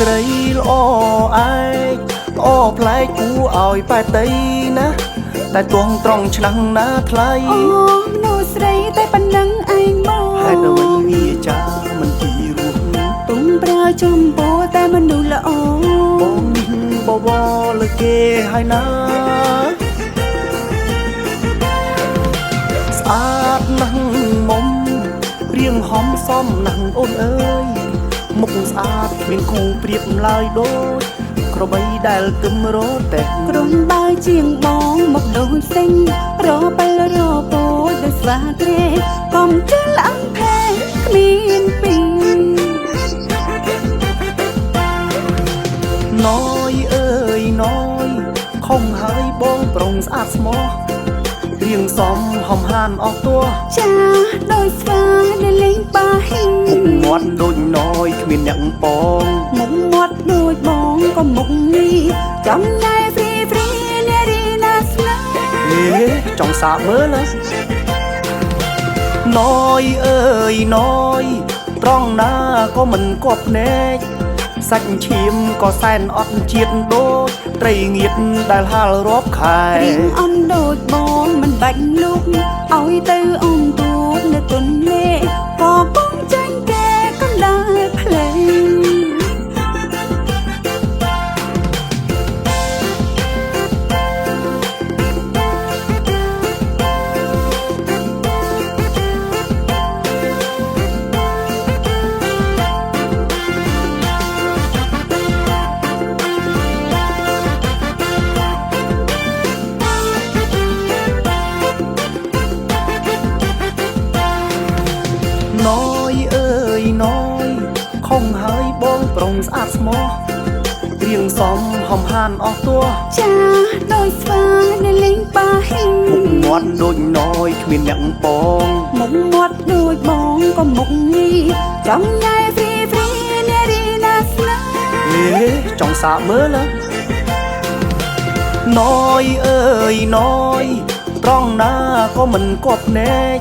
ស្រីល្អឯកល្អប្លែកគួរឲ្យបែកតីណាតែទងត្រង់ឆ្នាំងណាថ្លៃអូនោះស្រីតែប៉ុណ្ណឹងឯងមកហេតុអ្វីវាចាមិនពីរោះទុំប្រើចំពោះតែមនុស្សល្អបងនេះបវរលើគេហើយណាស្អាតណាស់មុំរៀងហំសមណាស់អូនអើយមុខស្អាតមានគូប្រៀបឡើយដូចក្របីដែលគឹមរត់តែក្រុមបើជាងបងមកដូចសេងរប៉លរពោដោយស្វាត្រេកុំជិលអំផែគ្មានពីណយអើយណយខំហើយបងប្រុងស្អាតស្មោះរៀងសមហំហានអស់ទួចាដោយស្វាដែលលេងបាហ៊ីមុខមាត់ដូចណយគ្មានអ្នកបងមុខមាត់ដូចបងក៏មុខនេះចំណាយហ្វ្រីនារីណាស្នាចង់សាកមើលណាណយអើយណយត្រង់ណាក៏មិនគប់ភ្នែកសាច់ឈាមក៏សែនអត់ជាតិដូចត្រីងៀតដែលហាលរាប់ខែរៀងអន់ដូចបងមិនបាច់លុកឲ្យទៅអ៊ំទូកនៅទុនលេក៏កុំចាញ់គេកណ្ដាលភ្លេងណយអើយណយខំហើយបងប្រុងស្អាតស្មោះរៀងសមហំហានអស់ទួចាដោយស្វាដែលលេងបាហ៊ីមុខមាត់ដូចណយគ្មានអ្នកបងមុខមាត់ដូចបងក៏មុខនេះចំណាយហ្វ្រីនារីណាស្នាចង់សាកមើលណាណយអើយណយត្រង់ណាក៏មិនគប់ភ្នែក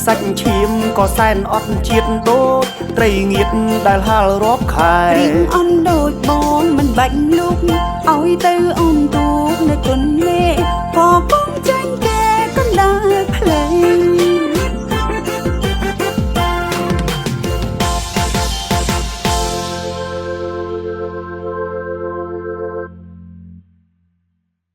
សាច់ឈាមក៏សែនអត់ជាតិដូចត្រីងៀតដែលហាលរាប់ខែរៀងអន់ដូចបងមិនបាច់លុកឲ្យទៅអ៊ំទូកនៅទុនលេក៏កុំចាញ់គេ